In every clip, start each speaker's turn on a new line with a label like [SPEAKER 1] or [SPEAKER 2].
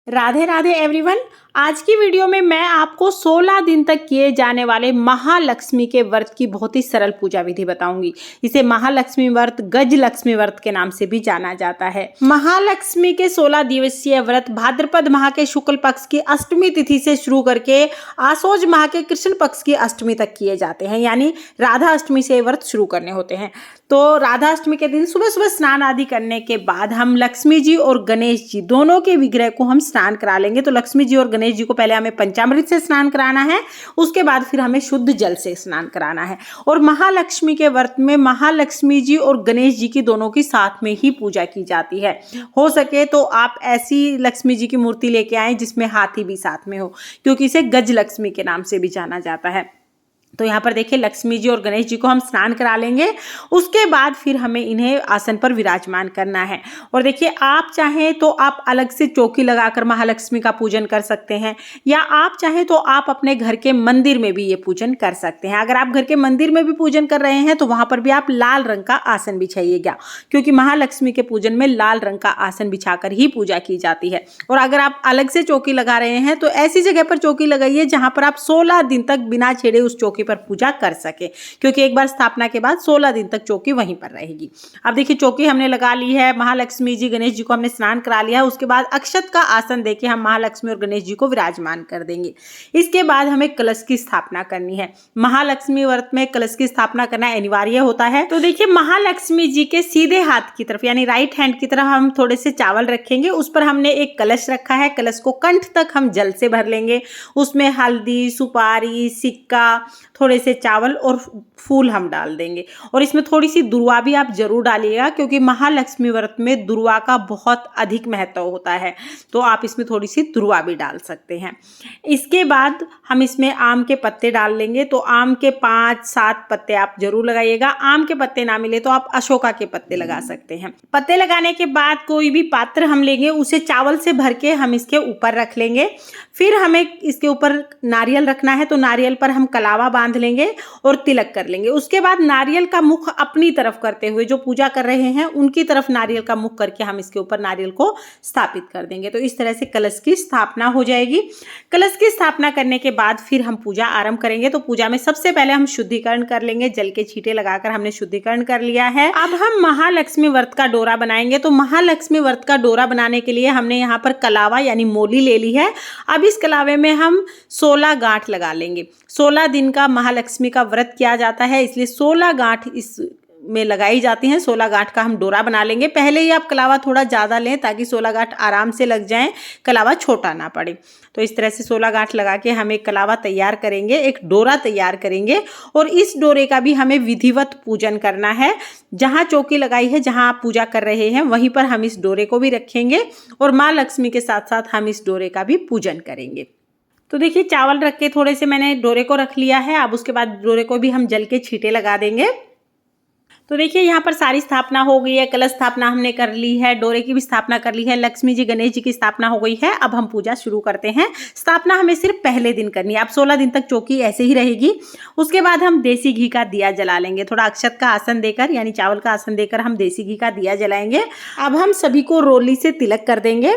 [SPEAKER 1] Radhe Radhe everyone. आज की video में मैं आपको 16 दिन तक किए जाने वाले महालक्ष्मी के व्रत की बहुत ही सरल पूजा विधि बताऊंगी। इसे महालक्ष्मी व्रत, गजलक्ष्मी व्रत के नाम से भी जाना जाता है। महालक्ष्मी के 16 दिवसीय व्रत भाद्रपद माह के शुक्ल पक्ष की अष्टमी तिथि से शुरू करके आसोज माह के कृष्ण पक्ष की अष्टमी तक किए जाते हैं, यानी राधा अष्टमी से व्रत शुरू करने होते हैं। तो राधा अष्टमी के दिन सुबह सुबह स्नान आदि करने के बाद हम लक्ष्मी जी और गणेश जी दोनों के विग्रह को हम स्नान करा लेंगे। तो लक्ष्मी जी और गणेश जी को पहले हमें पंचामृत से स्नान कराना है, उसके बाद फिर हमें शुद्ध जल से स्नान कराना है। और महालक्ष्मी के व्रत में महालक्ष्मी जी और गणेश जी की दोनों की साथ में ही पूजा की जाती है। हो सके तो आप ऐसी लक्ष्मी जी की मूर्ति लेके आए जिसमें हाथी भी साथ में हो, क्योंकि इसे गजलक्ष्मी के नाम से भी जाना जाता है। तो यहाँ पर देखिए लक्ष्मी जी और गणेश जी को हम स्नान करा लेंगे, उसके बाद फिर हमें इन्हें आसन पर विराजमान करना है। और देखिए आप चाहें तो आप अलग से चौकी लगाकर महालक्ष्मी का पूजन कर सकते हैं, या आप चाहें तो आप अपने घर के मंदिर में भी ये पूजन कर सकते हैं। अगर आप घर के मंदिर में भी पूजन कर रहे हैं तो वहाँ पर भी आप लाल रंग का आसन बिछाइएगा, क्योंकि महालक्ष्मी के पूजन में लाल रंग का आसन बिछाकर ही पूजा की जाती है। और अगर आप अलग से चौकी लगा रहे हैं तो ऐसी जगह पर चौकी लगाइए जहाँ पर आप 16 दिन तक बिना छेड़े उस चौकी पर पूजा कर सके, क्योंकि एक बार स्थापना के बाद 16 दिन तक चौकी वहीं पर रहेगी। अब देखिए चौकी हमने लगा ली है, महालक्ष्मी जी गणेश जी को हमने स्नान करा लिया है। उसके बाद अक्षत का आसन देके हम महालक्ष्मी और गणेश जी को विराजमान कर देंगे। इसके बाद हमें कलश की स्थापना करनी है। महालक्ष्मी व्रत में कलश की स्थापना करना अनिवार्य होता है। तो देखिए महालक्ष्मी जी के सीधे हाथ की तरफ यानी राइट हैंड की तरफ हम थोड़े से चावल रखेंगे, उस पर हमने एक कलश रखा है। कलश को कंठ तक हम जल से भर लेंगे, उसमें हल्दी, सुपारी, सिक्का, थोड़े से चावल और फूल हम डाल देंगे। और इसमें थोड़ी सी दुर्वा भी आप जरूर डालिएगा, क्योंकि महालक्ष्मी व्रत में दुर्वा का बहुत अधिक महत्व होता है, तो आप इसमें थोड़ी सी दुर्वा भी डाल सकते हैं। इसके बाद हम इसमें आम के पत्ते डाल लेंगे। तो आम के 5-7 पत्ते आप जरूर लगाइएगा। आम के पत्ते ना मिले तो आप अशोका के पत्ते लगा सकते हैं। पत्ते लगाने के बाद कोई भी पात्र हम लेंगे, उसे चावल से भर के हम इसके ऊपर रख लेंगे। फिर हमें इसके ऊपर नारियल रखना है, तो नारियल पर हम कलावा बांध लेंगे और तिलक कर लेंगे। उसके बाद नारियल का मुख अपनी तरफ करते हुए, जो पूजा कर रहे हैं उनकी तरफ नारियल का मुख करके हम इसके ऊपर नारियल को स्थापित कर देंगे। तो इस तरह से कलश की स्थापना हो जाएगी। कलश की स्थापना करने के बाद फिर हम पूजा आरंभ करेंगे। तो पूजा में सबसे पहले हम शुद्धिकरण कर लेंगे। जल के छींटे लगाकर हमने शुद्धिकरण कर लिया है। अब हम महालक्ष्मी व्रत का डोरा बनाएंगे। तो महालक्ष्मी व्रत का डोरा बनाने के लिए हमने यहाँ पर कलावा यानी मोली ले ली है। अब इस कलावे में हम 16 गांठ लगा लेंगे। 16 दिन का महालक्ष्मी का व्रत किया जाता है, इसलिए 16 गांठ इस में लगाई जाती हैं। 16 गांठ का हम डोरा बना लेंगे। पहले ही आप कलावा थोड़ा ज़्यादा लें ताकि 16 गांठ आराम से लग जाएं, कलावा छोटा ना पड़े। तो इस तरह से 16 गांठ लगा के हम एक कलावा तैयार करेंगे, एक डोरा तैयार करेंगे। और इस डोरे का भी हमें विधिवत पूजन करना है। जहाँ चौकी लगाई है, जहाँ आप पूजा कर रहे हैं, वहीं पर हम इस डोरे को भी रखेंगे और माँ लक्ष्मी के साथ साथ हम इस डोरे का भी पूजन करेंगे। तो देखिए चावल रख के थोड़े से मैंने डोरे को रख लिया है। अब उसके बाद डोरे को भी हम जल के छींटे लगा देंगे। तो देखिए यहाँ पर सारी स्थापना हो गई है। कलश स्थापना हमने कर ली है, डोरे की भी स्थापना कर ली है, लक्ष्मी जी गणेश जी की स्थापना हो गई है। अब हम पूजा शुरू करते हैं। स्थापना हमें सिर्फ पहले दिन करनी है। अब 16 दिन तक चौकी ऐसे ही रहेगी। उसके बाद हम देसी घी का दिया जला लेंगे। थोड़ा अक्षत का आसन देकर यानी चावल का आसन देकर हम देसी घी का दिया जलाएंगे। अब हम सभी को रोली से तिलक कर देंगे।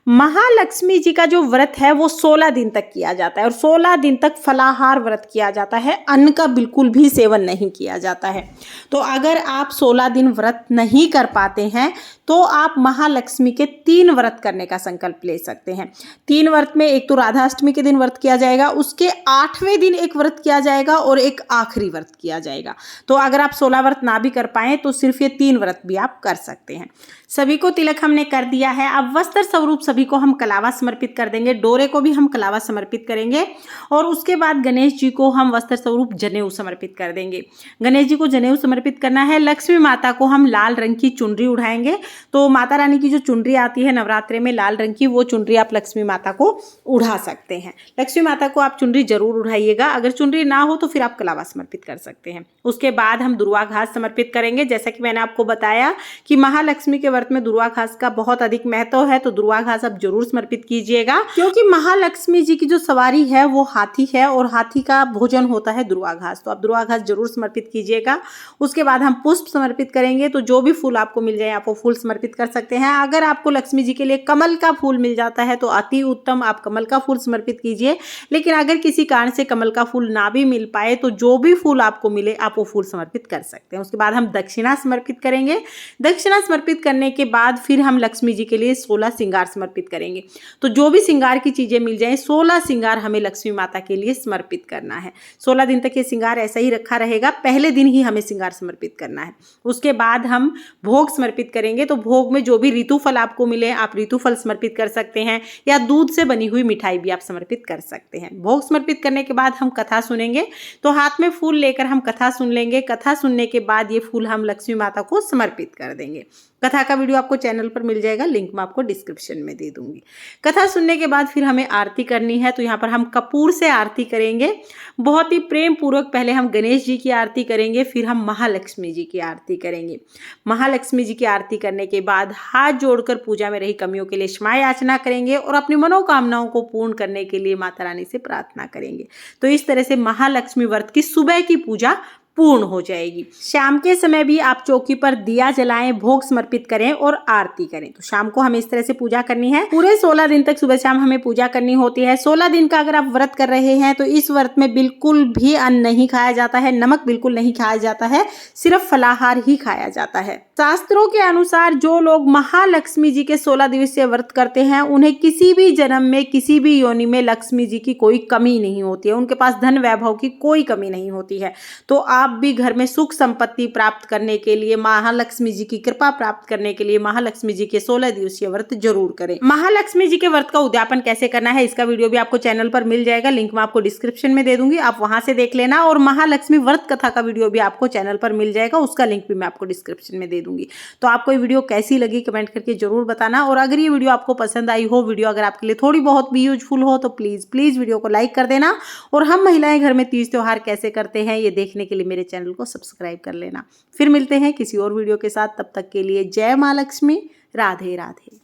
[SPEAKER 1] महालक्ष्मी जी का जो व्रत है वो 16 दिन तक किया जाता है और 16 दिन तक फलाहार व्रत किया जाता है। अन्न का बिल्कुल भी सेवन नहीं किया जाता है। तो अगर आप 16 दिन व्रत नहीं कर पाते हैं तो आप महालक्ष्मी के 3 व्रत करने का संकल्प ले सकते हैं। 3 व्रत में एक तो राधा अष्टमी के दिन व्रत किया जाएगा, उसके 8वें दिन एक व्रत किया जाएगा और एक आखिरी व्रत किया जाएगा। तो अगर आप 16 व्रत ना भी कर पाएं तो सिर्फ ये 3 व्रत भी आप कर सकते हैं। सभी को तिलक हमने कर दिया है। अब वस्त्र स्वरूप सभी को हम कलावा समर्पित कर देंगे। डोरे को भी हम कलावा समर्पित करेंगे और उसके बाद गणेश जी को हम वस्त्र स्वरूप जनेऊ समर्पित कर देंगे। गणेश जी को जनेऊ समर्पित करना है। लक्ष्मी माता को हम लाल रंग की चुनरी उड़ाएंगे। तो माता रानी की जो चुनरी आती है नवरात्रे में लाल रंग की, वो चुनरी आप लक्ष्मी माता को उड़ा सकते हैं। लक्ष्मी माता को आप चुनरी जरूर उड़ाइएगा। अगर चुनरी ना हो तो फिर आप कलावा समर्पित कर सकते हैं। उसके बाद हम दुर्वा घास समर्पित करेंगे। जैसा कि मैंने आपको बताया कि महालक्ष्मी के व्रत में दुर्वा घास का बहुत अधिक महत्व है, तो दुर्वा घास आप जरूर समर्पित कीजिएगा, क्योंकि महालक्ष्मी जी की जो सवारी है वो हाथी है और हाथी का भोजन होता है दुर्वा घास। तो आप दुर्वा घास जरूर समर्पित कीजिएगा। उसके बाद हम पुष्प समर्पित करेंगे, तो जो भी फूल आपको मिल जाए आप वो फूल समर्पित कर सकते हैं। अगर आपको लक्ष्मी जी के लिए कमल का फूल मिल जाता है तो अति उत्तम, आप कमल का फूल समर्पित कीजिए। लेकिन अगर किसी कारण से कमल का फूल ना भी मिल पाए तो जो भी फूल आपको मिले आप वो फूल समर्पित कर सकते हैं। उसके बाद हम दक्षिणा समर्पित करेंगे। दक्षिणा समर्पित करने के बाद फिर हम लक्ष्मी जी के लिए 16 श्रृंगार समर्पित करेंगे। तो जो भी श्रृंगार की चीजें मिल जाए 16 श्रृंगार हमें लक्ष्मी माता के लिए समर्पित करना है। 16 दिन तक ये श्रृंगार ऐसा ही रखा रहेगा, पहले दिन ही हमें श्रृंगार समर्पित करना है। उसके बाद हम भोग समर्पित करेंगे। तो भोग में जो भी ऋतु फल आपको मिले आप ऋतु फल समर्पित कर सकते हैं, या दूध से बनी हुई मिठाई भी आप समर्पित कर सकते हैं। भोग समर्पित करने के बाद हम कथा सुनेंगे। तो हाथ में फूल लेकर हम कथा सुन लेंगे। कथा सुनने के बाद ये फूल हम लक्ष्मी माता को समर्पित कर देंगे। कथा का वीडियो आपको चैनल पर मिल जाएगा, लिंक मैं आपको डिस्क्रिप्शन में दे दूंगी। कथा सुनने के बाद फिर हमें आरती करनी है। तो यहाँ पर हम कपूर से आरती करेंगे, बहुत ही प्रेम पूर्वक। पहले हम गणेश जी की आरती करेंगे, फिर हम महालक्ष्मी जी की आरती करेंगे। महालक्ष्मी जी की आरती करने के बाद हाथ जोड़कर पूजा में रही कमियों के लिए क्षमा याचना करेंगे और अपनी मनोकामनाओं को पूर्ण करने के लिए माता रानी से प्रार्थना करेंगे। तो इस तरह से महालक्ष्मी व्रत की सुबह की पूजा पूर्ण हो जाएगी। शाम के समय भी आप चौकी पर दिया जलाएं, भोग समर्पित करें और आरती करें। तो शाम को हमें इस तरह से पूजा करनी है। पूरे 16 दिन तक सुबह शाम हमें पूजा करनी होती है। 16 दिन का अगर आप व्रत कर रहे हैं तो इस व्रत में बिल्कुल भी अन्न नहीं खाया जाता है, नमक बिल्कुल नहीं खाया जाता है, सिर्फ फलाहार ही खाया जाता है। शास्त्रों के अनुसार जो लोग महालक्ष्मी जी के 16 दिवसीय व्रत करते हैं उन्हें किसी भी जन्म में किसी भी योनि में लक्ष्मी जी की कोई कमी नहीं होती है, उनके पास धन वैभव की कोई कमी नहीं होती है। तो आप भी घर में सुख संपत्ति प्राप्त करने के लिए, महालक्ष्मी जी की कृपा प्राप्त करने के लिए महालक्ष्मी जी के 16 दिवसीय व्रत जरूर करें। महालक्ष्मी जी के व्रत का उद्यापन कैसे करना है इसका वीडियो भी आपको चैनल पर मिल जाएगा, लिंक मैं आपको डिस्क्रिप्शन में दे दूंगी, आप वहां से देख लेना। और महालक्ष्मी व्रत कथा का वीडियो भी आपको चैनल पर मिल जाएगा, उसका लिंक भी मैं आपको डिस्क्रिप्शन में दे दूंगी। तो आपको ये वीडियो कैसी लगी कमेंट करके जरूर बताना। और अगर ये वीडियो आपको पसंद आई हो, वीडियो अगर आपके लिए थोड़ी बहुत भी यूजफुल हो, तो प्लीज वीडियो को लाइक कर देना। और हम महिलाएं घर में तीज त्योहार कैसे करते हैं ये देखने के लिए मेरे चैनल को सब्सक्राइब कर लेना। फिर मिलते हैं किसी और वीडियो के साथ, तब तक के लिए जय मां लक्ष्मी, राधे राधे।